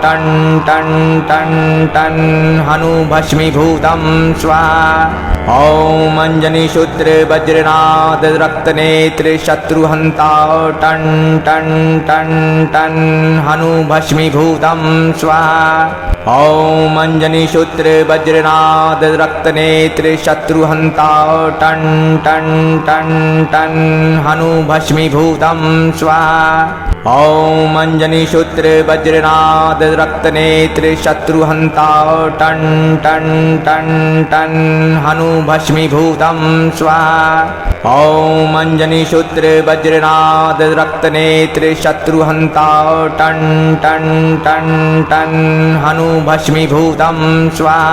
Speaker 1: ton ton ton ton हनु भस्मीभूतं स्वाहा। ॐ अंजनीशूत्रे वज्रनाद रक्तनेत्रे शत्रुहन्ता ton ton ton ton हनु भस्मीभूतं स्वाहा। ॐ अंजनीशूत्रे वज्रनाद रक्तनेत्रे शत्रुहन्ता ton ton ton ton हनु भस्मीभूतं स्वाहा। ॐ अंजनीशूत्रे वज्रनाद रक्तनेत्रे शत्रुहन्ता ton ton ton ton हनु भस्मीभूतं स्वाहा। ॐ अंजनीशूत्रे वज्रनाद रक्तनेत्रे शत्रुहन्ता ton ton ton ton हनु भस्मीभूतं स्वाहा।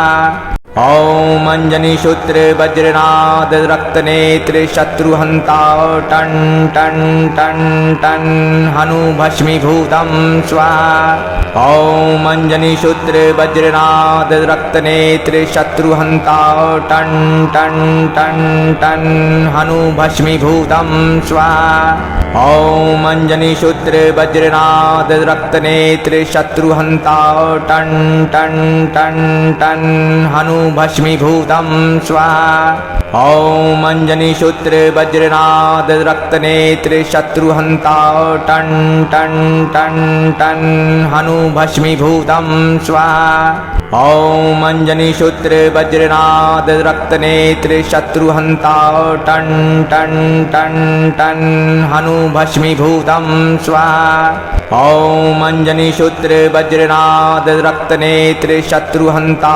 Speaker 1: ॐ अंजनीशूत्रे वज्रनाद रक्तनेत्रे शत्रुहन्ता ton ton ton ton हनु भस्मीभूतं स्वाहा। ॐ अंजनीशूत्रे वज्रनाद रक्तनेत्रे शत्रुहन्ता ton ton ton ton हनु भस्मीभूतं स्वाहा। ॐ अंजनीशूत्रे वज्रनाद रक्तनेत्रे शत्रुहन्ता ton ton ton ton हनु भस्मीभूतं स्वाहा। ॐ अंजनीशूत्रे वज्रनाद रक्तनेत्रे शत्रुहन्ता ton ton ton ton हनु भस्मीभूतं स्वाहा। ॐ अंजनीशूत्रे वज्रनाद रक्तनेत्रे शत्रुहन्ता ton ton ton ton हनु भस्मीभूतं स्वाहा। ॐ अंजनीशूत्रे वज्रनाद रक्तनेत्रे शत्रुहन्ता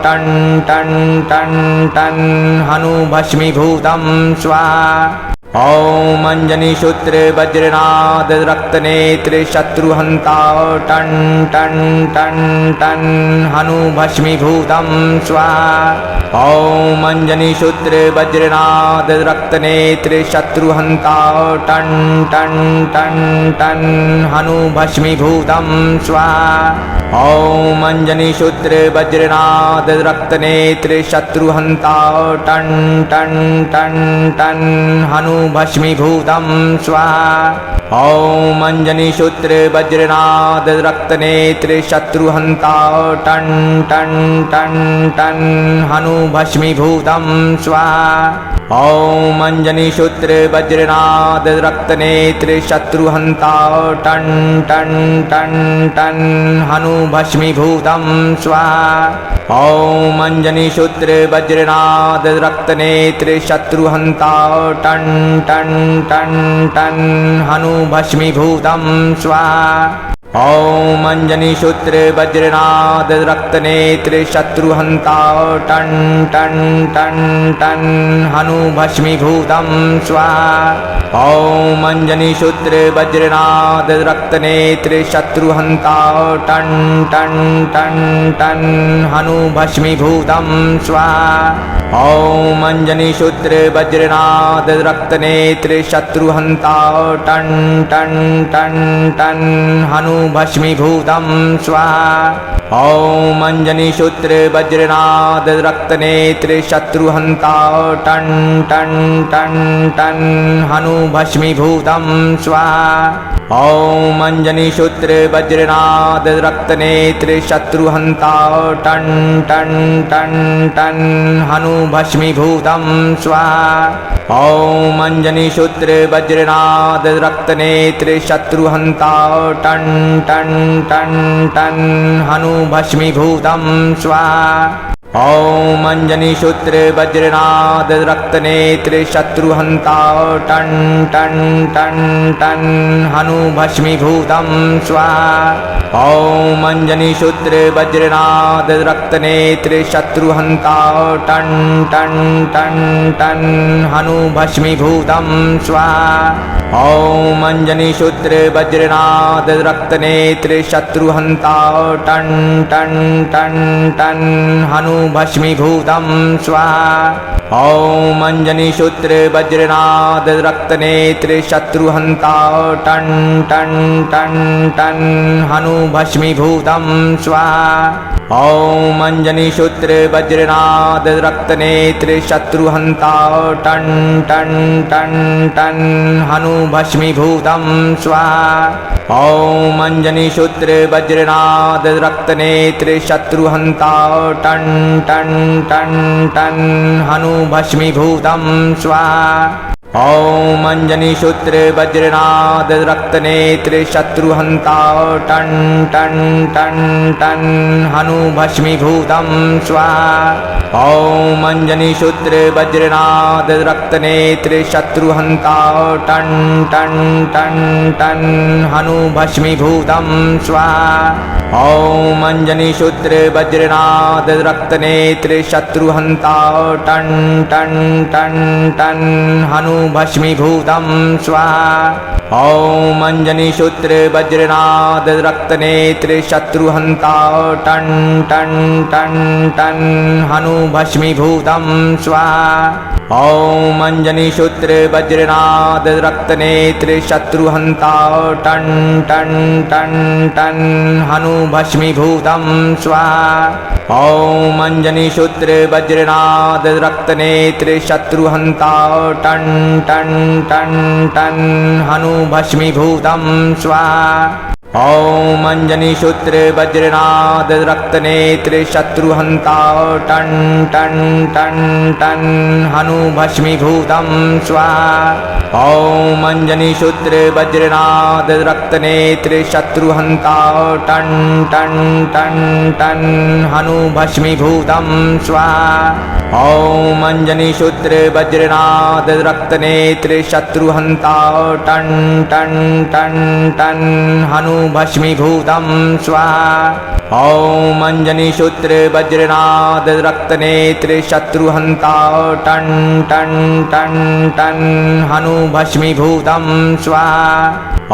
Speaker 1: ton ton ton ton हनु भस्मीभूतं स्वाहा। ॐ अंजनीशूत्रे वज्रनाद रक्तनेत्रे शत्रुहन्ता ton ton ton ton हनु भस्मीभूतं स्वाहा। ॐ अंजनीशूत्रे वज्रनाद रक्तनेत्रे शत्रुहन्ता ton ton ton ton हनु भस्मीभूतं स्वाहा। ॐ अंजनीशूत्रे वज्रनाद रक्तनेत्रे शत्रुहन्ता ton ton ton ton हनु भस्मीभूतं स्वाहा। ॐ अंजनीशूत्रे वज्रनाद रक्तनेत्रे शत्रुहन्ता ton ton ton ton हनु भस्मीभूतं स्वाहा। ॐ अंजनीशूत्रे वज्रनाद रक्तनेत्रे शत्रुहन्ता ton ton ton ton हनु भस्मीभूतं स्वाहा। ॐ अंजनीशूत्रे वज्रनाद रक्तनेत्रे शत्रुहन्ता ton ton ton ton हनु भस्मीभूतं स्वाहा। ॐ अंजनीशूत्रे वज्रनाद रक्तनेत्रे शत्रुहन्ता ton ton ton ton हनु भस्मीभूतं स्वाहा। ॐ अंजनीशूत्रे वज्रनाद रक्तनेत्रे शत्रुहन्ता ton ton ton ton हनु भस्मीभूतं स्वाहा। ॐ अंजनीशूत्रे वज्रनाद रक्तनेत्रे शत्रुहन्ता ton ton ton ton हनु भस्मीभूतं स्वाहा। ॐ अंजनीशूत्रे वज्रनाद रक्तनेत्रे शत्रुहन्ता ton ton ton ton हनु भस्मीभूतं स्वाहा। ॐ अंजनीशूत्रे वज्रनाद रक्तनेत्रे शत्रुहन्ता ton ton ton ton हनु भस्मीभूतं स्वाहा। ॐ अंजनीशूत्रे वज्रनाद रक्तनेत्रे शत्रुहन्ता ton ton ton ton हनु भस्मीभूतं स्वाहा। ॐ अंजनीशूत्रे वज्रनाद रक्तनेत्रे शत्रुहन्ता ton ton ton ton हनु भस्मीभूतं स्वाहा। ॐ अंजनीशूत्रे वज्रनाद रक्तनेत्रे शत्रुहन्ता ton ton ton ton हनु भस्मीभूतं स्वाहा। ॐ अंजनीशूत्रे वज्रनाद रक्तनेत्रे शत्रुहन्ता ton ton ton ton हनु भस्मीभूतं स्वाहा। ॐ अञ्जनीसूत्र वज्रनाद रक्तनेत्र शत्रुहन्ता ton ton ton ton हनु भस्मीभूतं स्वाहा। ॐ अञ्जनीसूत्र वज्रनाद रक्तनेत्र शत्रुहन्ता ton ton ton ton हनु भस्मीभूतं स्वाहा। ॐ अञ्जनीसूत्र वज्रनाद रक्तनेत्र शत्रुहन्ता ton ton ton ton हनु भस्मीभूतं स्वाहा। ॐ अञ्जनीसूत्र वज्रनाद रक्तनेत्र शत्रुहन्ता ton ton ton ton हनु भस्मीभूतं स्वाहा। ॐ अञ्जनीसूत्र वज्रनाद रक्तनेत्र शत्रुहन्ता ton ton ton ton हनु भस्मीभूतं स्वाहा। ॐ अञ्जनीसूत्र वज्रनाद रक्तनेत्र शत्रुहन्ता ton ton ton ton हनु भस्मीभूतं स्वाहा। ॐ अञ्जनीसूत्र वज्रनाद रक्तनेत्र शत्रुहन्ता ton ton ton ton हनु भस्मीभूतं स्वाहा। ॐ अञ्जनीसूत्र वज्रनाद रक्तनेत्र शत्रुहन्ता ton ton ton ton हनु भस्मीभूतं स्वाहा। ॐ अञ्जनीसूत्र वज्रनाद रक्तनेत्र शत्रुहन्ता ton ton ton ton हनु भस्मीभूतं स्वाहा। ॐ अञ्जनीसूत्र वज्रनाद रक्तनेत्र शत्रुहन्ता ton ton ton ton हनु भस्मीभूतं स्वाहा। ॐ अञ्जनीसूत्र वज्रनाद रक्तनेत्र शत्रुहन्ता ton ton ton ton हनु भस्मीभूतं स्वाहा। ॐ अञ्जनीसूत्र वज्रनाद रक्तनेत्र शत्रुहन्ता ton ton ton ton हनु भस्मीभूतं स्वाहा। ॐ अञ्जनीसूत्र वज्रनाद रक्तनेत्र शत्रुहन्ता ton ton ton ton हनु भस्मीभूतं स्वाहा।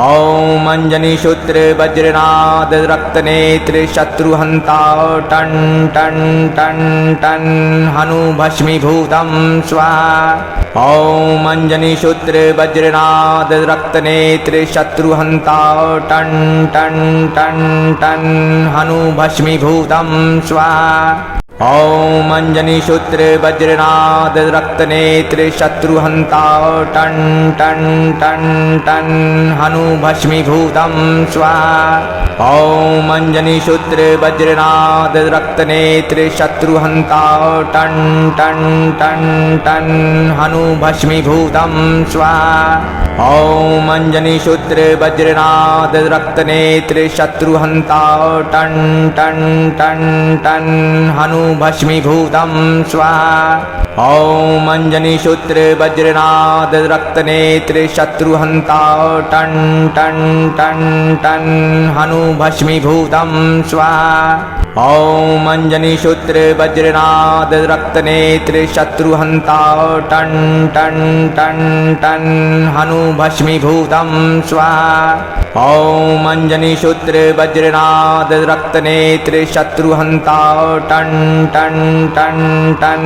Speaker 1: ॐ अञ्जनीसूत्र वज्रनाद रक्तनेत्र शत्रुहन्ता ton ton ton ton हनु भस्मीभूतं स्वाहा। ॐ अञ्जनीसूत्र वज्रनाद रक्तनेत्र शत्रुहन्ता ton ton ton ton हनु भस्मीभूतं स्वाहा। ॐ अञ्जनीसूत्र वज्रनाद रक्तनेत्र शत्रुहन्ता ton ton ton ton हनु भस्मीभूतं स्वाहा। ॐ अञ्जनीसूत्र वज्रनाद रक्तनेत्र शत्रुहन्ता ton ton ton ton हनु भस्मीभूतं स्वाहा। ॐ अञ्जनीसूत्र वज्रनाद रक्तनेत्र शत्रुहन्ता ton ton ton ton हनु भस्मीभूतं स्वाहा। ॐ अञ्जनीसूत्र वज्रनाद रक्तनेत्र शत्रुहन्ता ton ton ton ton हनु भस्मीभूतं स्वाहा। ॐ अञ्जनीसूत्र वज्रनाद रक्तनेत्र शत्रुहन्ता ton ton ton ton हनु भस्मीभूतं स्वाहा। ॐ अञ्जनीसूत्र वज्रनाद रक्तनेत्र शत्रुहन्ता ton ton ton ton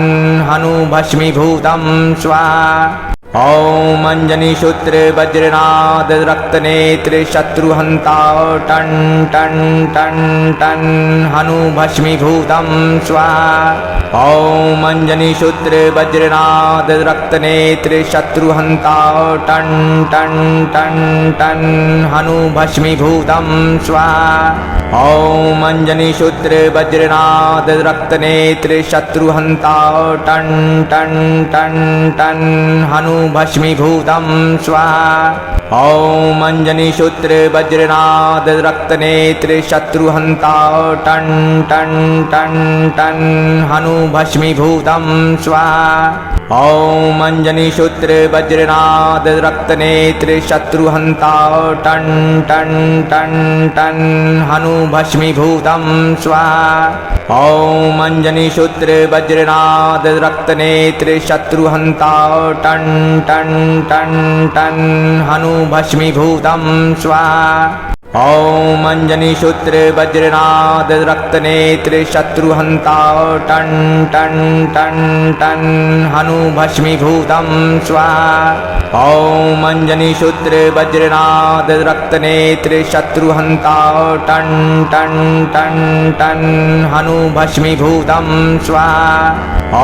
Speaker 1: हनु भस्मीभूतं स्वाहा। ॐ अञ्जनीसूत्र वज्रनाद रक्तनेत्र शत्रुहन्ता ton ton ton ton हनु भस्मीभूतं स्वाहा। ॐ अञ्जनीसूत्र वज्रनाद रक्तनेत्र शत्रुहन्ता ton ton ton ton हनु भस्मीभूतं स्वाहा। ॐ अञ्जनीसूत्र वज्रनाद रक्तनेत्र शत्रुहन्ता ton ton ton ton हनु भस्मीभूतं स्वाहा। ॐ अञ्जनीसूत्र वज्रनाद रक्तनेत्र शत्रुहन्ता ton ton ton ton हनु भस्मीभूतं स्वाहा। ॐ अञ्जनीसूत्र वज्रनाद रक्तनेत्र शत्रुहन्ता ton ton ton ton हनु भस्मीभूतं स्वाहा। ॐ अञ्जनीसूत्र वज्रनाद रक्तनेत्र शत्रुहन्ता ton ton ton ton हनु भस्मीभूतं स्वाहा। ॐ अंजनीशूत्रे वज्रनाद रक्तनेत्रे शत्रुहन्ता ton ton ton ton हनु भस्मीभूतं स्वाहा। ॐ अंजनीशूत्रे वज्रनाद रक्तनेत्रे शत्रुहन्ता ton ton ton ton हनु भस्मीभूतं स्वाहा।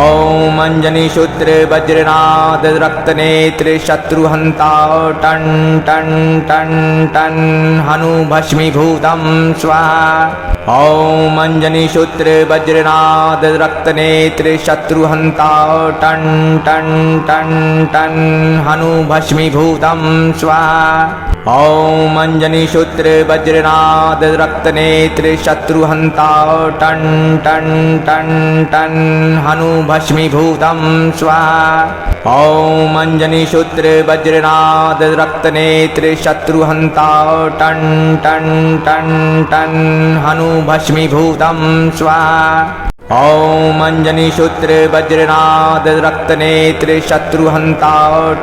Speaker 1: ॐ अंजनीशूत्रे वज्रनाद रक्तनेत्रे शत्रुहन्ता ton ton ton ton हनु भस्मीभूतं स्वाहा। ॐ अंजनीशूत्रे वज्रनाद रक्तनेत्रे शत्रुहन्ता ton ton ton ton हनु भस्मीभूतं स्वाहा। ॐ अंजनीशूत्रे वज्रनाद रक्तनेत्रे शत्रुहन्ता ton ton ton ton हनु भस्मीभूतं स्वाहा। ॐ अंजनीशूत्रे वज्रनाद रक्तनेत्रे शत्रुहन्ता ton ton ton ton हनु भस्मीभूतं स्वाहा। ॐ अंजनीशूत्रे वज्रनाद रक्तनेत्रे शत्रुहन्ता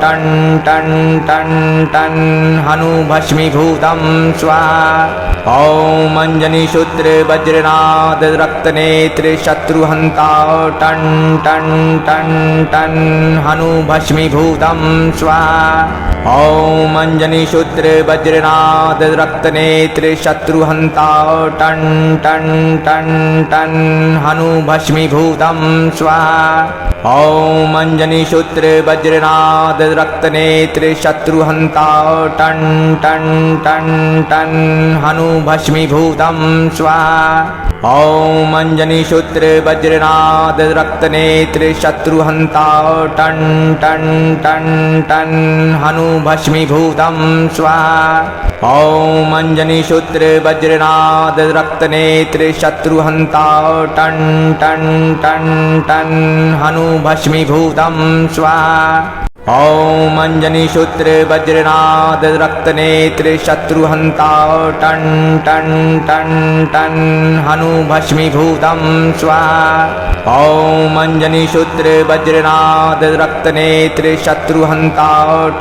Speaker 1: ton ton ton ton हनु भस्मीभूतं स्वाहा। ॐ अंजनीशूत्रे वज्रनाद रक्तनेत्रे शत्रुहन्ता ton ton ton ton हनु भस्मीभूतं स्वाहा। ॐ अंजनीशूत्रे वज्रनाद रक्तनेत्रे शत्रुहन्ता ton ton ton ton हनु भस्मीभूतं स्वाहा। ॐ अंजनीशूत्रे वज्रनाद रक्तनेत्रे शत्रुहन्ता ton ton ton ton हनु भस्मीभूतं स्वाहा। ॐ अंजनीशूत्रे वज्रनाद रक्तनेत्रे शत्रुहन्ता ton ton ton ton हनु भस्मीभूतं स्वाहा। ॐ अंजनीशूत्रे वज्रनाद रक्तनेत्रे शत्रुहन्ता ton ton ton ton हनु भस्मीभूतं स्वाहा। ॐ अंजनीशूत्रे वज्रनाद रक्तनेत्रे शत्रुहन्ता ton ton ton ton हनु भस्मीभूतं स्वाहा। ॐ अंजनीशूत्रे वज्रनाद रक्तनेत्रे शत्रुहन्ता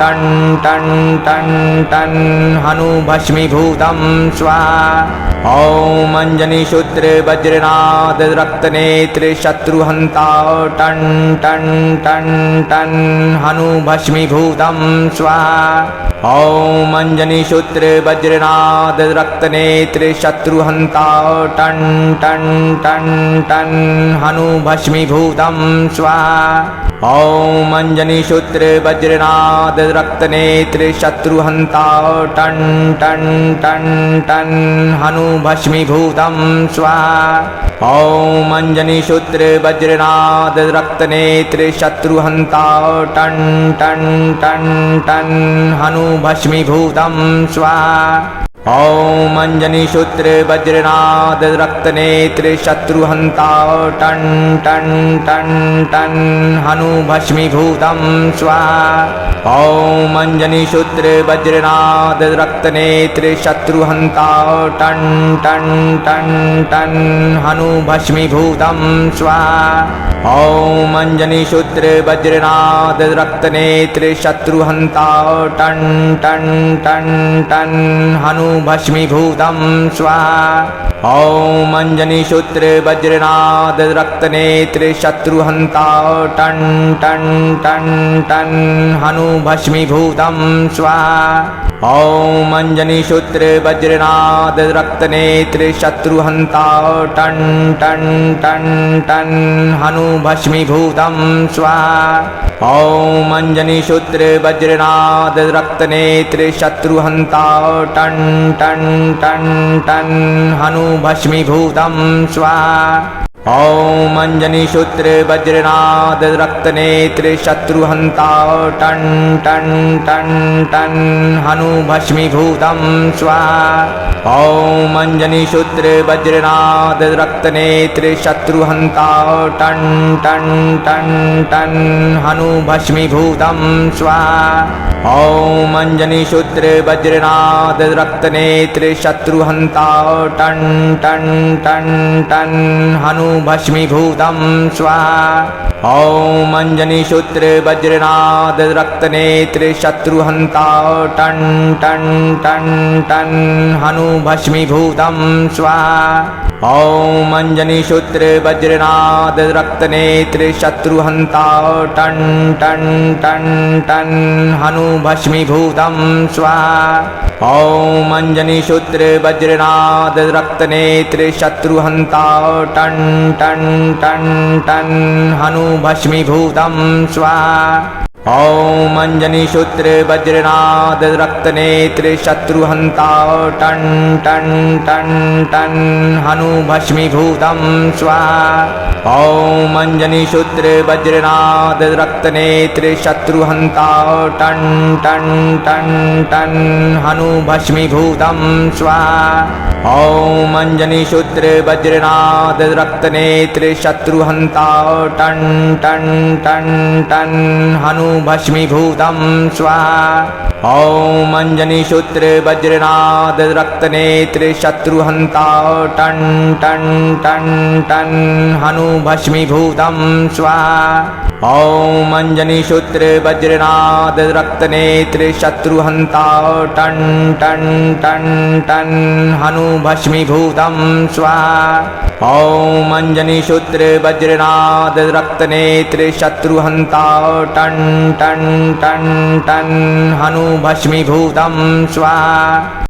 Speaker 1: ton ton ton ton हनु भस्मीभूतं स्वाहा। ॐ अंजनीशूत्रे वज्रनाद रक्तनेत्रे शत्रुहन्ता ton ton ton ton हनु भस्मीभूतं स्वाहा। ॐ अंजनीशूत्रे वज्रनाद रक्तनेत्रे शत्रुहन्ता ton ton ton ton हनु भस्मीभूतं स्वाहा। ॐ अंजनीशूत्रे वज्रनाद रक्तनेत्रे शत्रुहन्ता ton ton ton ton हनु भस्मीभूतं स्वाहा। ॐ अंजनीशूत्रे वज्रनाद रक्तनेत्रे शत्रुहन्ता ton ton ton ton हनु भस्मीभूतं स्वाहा। ॐ अंजनीशूत्रे वज्रनाद रक्तनेत्रे शत्रुहन्ता ton ton ton ton हनु भस्मीभूतं स्वाहा। ॐ अंजनीशूत्रे वज्रनाद रक्तनेत्रे शत्रुहन्ता ton ton ton ton हनु भस्मीभूतं स्वाहा। ॐ अंजनीशूत्रे वज्रनाद रक्तनेत्रे शत्रुहन्ता ton ton ton ton हनु भस्मीभूतं स्वाहा। ॐ अंजनीशूत्रे वज्रनाद रक्तनेत्रे शत्रुहन्ता ton ton ton ton हनु भस्मीभूतं स्वाहा। ॐ अंजनीशूत्रे वज्रनाद रक्तनेत्रे शत्रुहन्ता ton ton ton ton हनु भस्मीभूतं स्वाहा। ॐ अंजनीशूत्रे वज्रनाद रक्तनेत्रे शत्रुहन्ता ton ton ton ton हनु भस्मीभूतं स्वाहा। ॐ अंजनीशूत्रे वज्रनाद रक्तनेत्रे शत्रुहन्ता ton ton ton ton हनु भस्मीभूतं स्वाहा। ॐ अंजनीशूत्रे वज्रनाद रक्तनेत्रे शत्रुहन्ता ton ton ton ton हनु भस्मीभूतं स्वाहा। ॐ अंजनीशूत्रे वज्रनाद रक्तनेत्रे शत्रुहन्ता ton ton ton ton हनु भस्मीभूतं स्वाहा। ॐ अञ्जनीसूत्र वज्रनाद रक्तनेत्र शत्रुहन्ता ton ton ton ton हनु भस्मीभूतं स्वाहा। ॐ अञ्जनीसूत्र वज्रनाद रक्तनेत्र शत्रुहन्ता ton ton ton ton हनु भस्मीभूतं स्वाहा। ॐ अञ्जनीसूत्र वज्रनाद रक्तनेत्र शत्रुहन्ता ton ton ton ton हनु भस्मीभूतं स्वाहा। ॐ अञ्जनीसूत्र वज्रनाद रक्तनेत्र शत्रुहन्ता ton ton ton ton हनु भस्मीभूतं स्वाहा। ॐ अञ्जनीसूत्र वज्रनाद रक्तनेत्र शत्रुहन्ता ton ton ton ton हनु भस्मीभूतं स्वाहा। ॐ अञ्जनीसूत्र वज्रनाद रक्तनेत्र शत्रुहन्ता ton ton ton ton हनु भस्मीभूतं स्वाहा। ॐ अञ्जनीसूत्र वज्रनाद रक्तनेत्र शत्रुहन्ता ton ton ton ton हनु भस्मीभूतं स्वाहा। ॐ अञ्जनीसूत्र वज्रनाद रक्तनेत्र शत्रुहन्ता ton ton ton ton हनु भस्मीभूतं स्वाहा। ॐ अञ्जनीसूत्र वज्रनाद रक्तनेत्र शत्रुहन्ता ton ton ton ton हनु भस्मीभूतं स्वाहा।